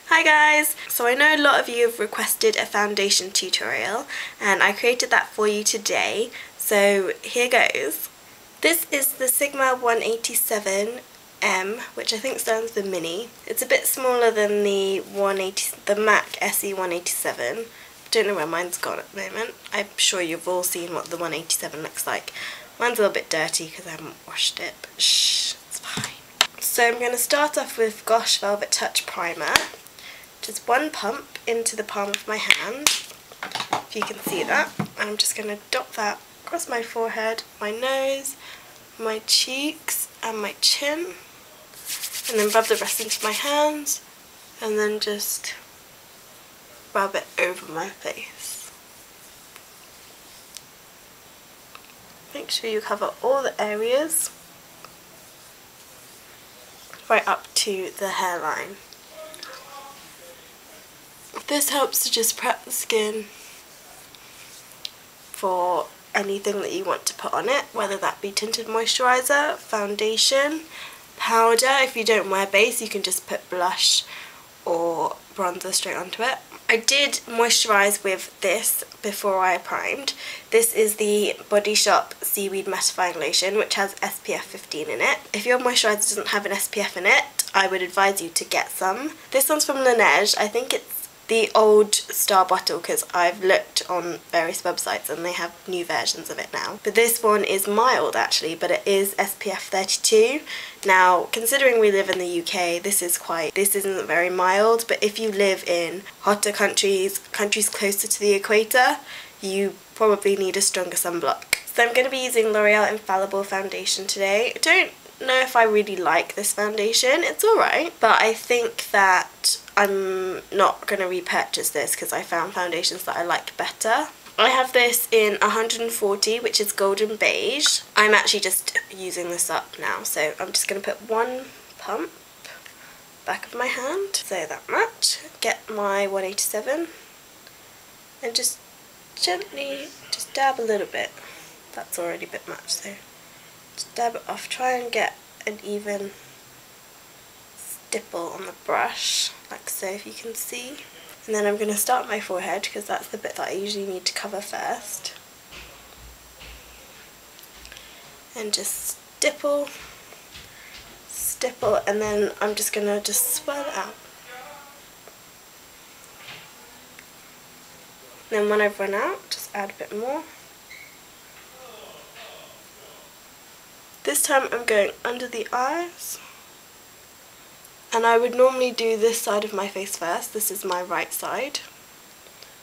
Hi guys! So I know a lot of you have requested a foundation tutorial and I created that for you today, so here goes. This is the Sigma 187M, which I think stands for mini. It's a bit smaller than the MAC SE 187. I don't know where mine's gone at the moment. I'm sure you've all seen what the 187 looks like. Mine's a little bit dirty because I haven't washed it, but shh, it's fine. So I'm going to start off with Gosh Velvet Touch Primer. Just one pump into the palm of my hand, if you can see that. And I'm just going to dot that across my forehead, my nose, my cheeks and my chin. And then rub the rest into my hands and then just rub it over my face. Make sure you cover all the areas right up to the hairline. This helps to just prep the skin for anything that you want to put on it, whether that be tinted moisturiser, foundation, powder. If you don't wear base, you can just put blush or bronzer straight onto it. I did moisturise with this before I primed. This is the Body Shop Seaweed Mattifying Lotion, which has SPF 15 in it. If your moisturiser doesn't have an SPF in it, I would advise you to get some. This one's from Laneige. I think it's the old star bottle because I've looked on various websites and they have new versions of it now. But this one is mild actually, but it is SPF 32. Now, considering we live in the UK, this isn't very mild, but if you live in hotter countries closer to the equator, you probably need a stronger sunblock. So I'm going to be using L'Oreal Infallible foundation today. I don't know if I really like this foundation. It's alright, but I think that I'm not going to repurchase this because I found foundations that I like better. I have this in 140, which is golden beige. I'm actually just using this up now, so I'm just going to put one pump back of my hand, so that much. Get my 187 and just gently just dab a little bit. That's already a bit much, so just dab it off. Try and get an even stipple on the brush, like so, if you can see. And then I'm going to start my forehead because that's the bit that I usually need to cover first. And just stipple, and then I'm just going to just swirl it out. Then when I've run out, just add a bit more. This time I'm going under the eyes, and I would normally do this side of my face first. This is my right side.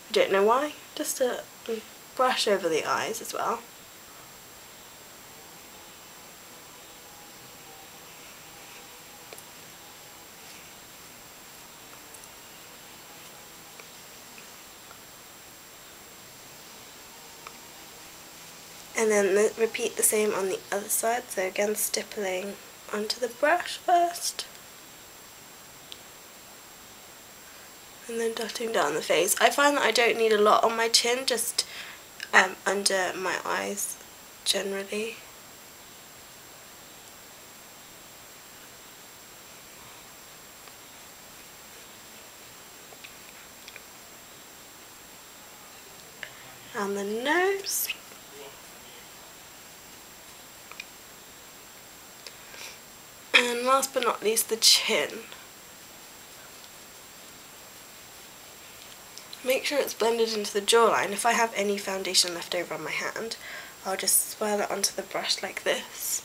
I don't know why, just to brush over the eyes as well. And then repeat the same on the other side, so again stippling onto the brush first. And then dotting down the face. I find that I don't need a lot on my chin, just under my eyes generally. And the nose. And last but not least, the chin. Make sure it's blended into the jawline. If I have any foundation left over on my hand, I'll just swirl it onto the brush like this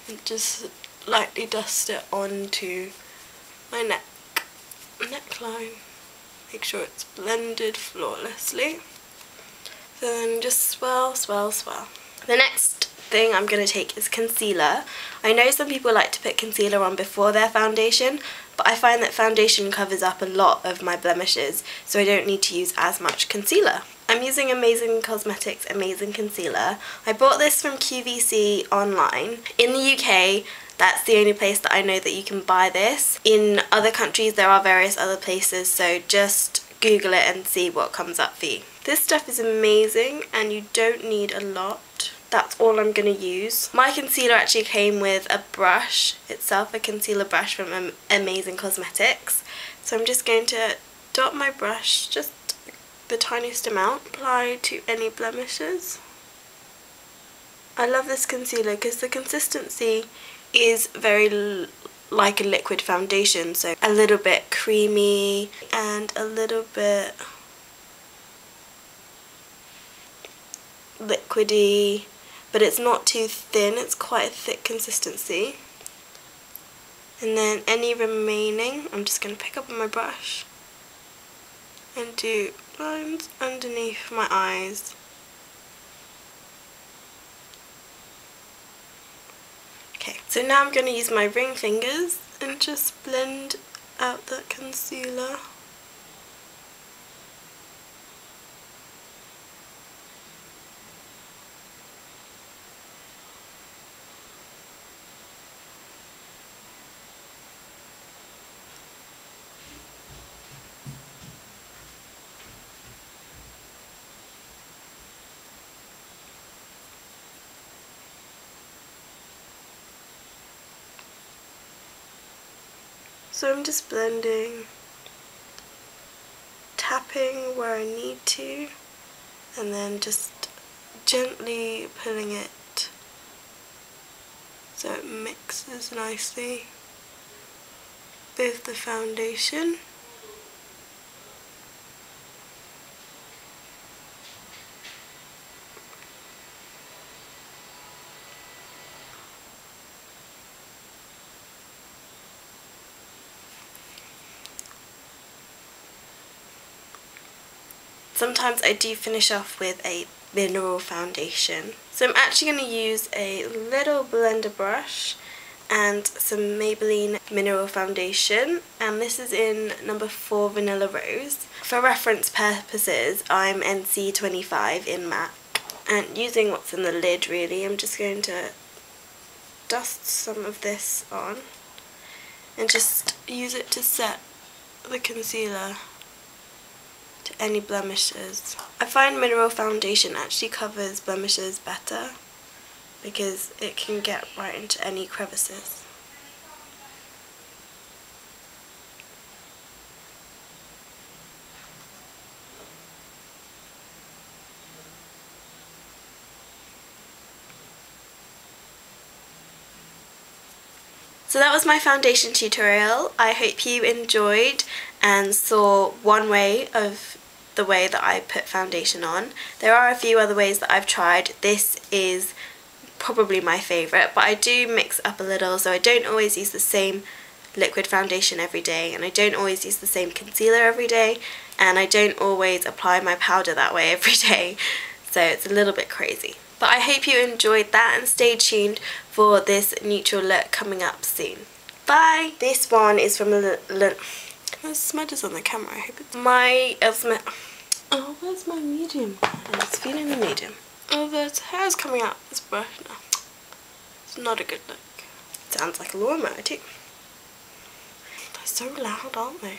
and just lightly dust it onto my neckline. Make sure it's blended flawlessly. So then just swirl, swirl, swirl. The next thing I'm going to take is concealer. I know some people like to put concealer on before their foundation, but I find that foundation covers up a lot of my blemishes, so I don't need to use as much concealer. I'm using Amazing Cosmetics Amazing Concealer. I bought this from QVC online. In the UK, that's the only place that I know that you can buy this. In other countries there are various other places, so just Google it and see what comes up for you. This stuff is amazing and you don't need a lot. That's all I'm going to use. My concealer actually came with a brush itself, a concealer brush from Amazing Cosmetics. So I'm just going to dot my brush, just the tiniest amount, apply to any blemishes. I love this concealer because the consistency is very like a liquid foundation, so a little bit creamy and a little bit liquidy, but it's not too thin, it's quite a thick consistency. And then any remaining, I'm just going to pick up on my brush and do lines underneath my eyes. Okay, so now I'm going to use my ring fingers and just blend out that concealer. So I'm just blending, tapping where I need to, and then just gently pulling it so it mixes nicely with the foundation. Sometimes I do finish off with a mineral foundation. So I'm actually going to use a little blender brush and some Maybelline mineral foundation, and this is in number 4 Vanilla Rose. For reference purposes, I'm NC25 in MAC, and using what's in the lid really, I'm just going to dust some of this on and just use it to set the concealer to any blemishes. I find mineral foundation actually covers blemishes better because it can get right into any crevices. So that was my foundation tutorial. I hope you enjoyed and saw one way of the way that I put foundation on. There are a few other ways that I've tried. This is probably my favourite, but I do mix up a little, so I don't always use the same liquid foundation every day, and I don't always use the same concealer every day, and I don't always apply my powder that way every day, so it's a little bit crazy. But I hope you enjoyed that and stay tuned for this neutral look coming up soon. Bye! This one is from there's smudges on the camera, I hope it's my oh, where's my medium? I was feeling the medium. Oh, there's hairs coming out this brush now. It's not a good look. Sounds like a lawnmower too. They're so loud, aren't they?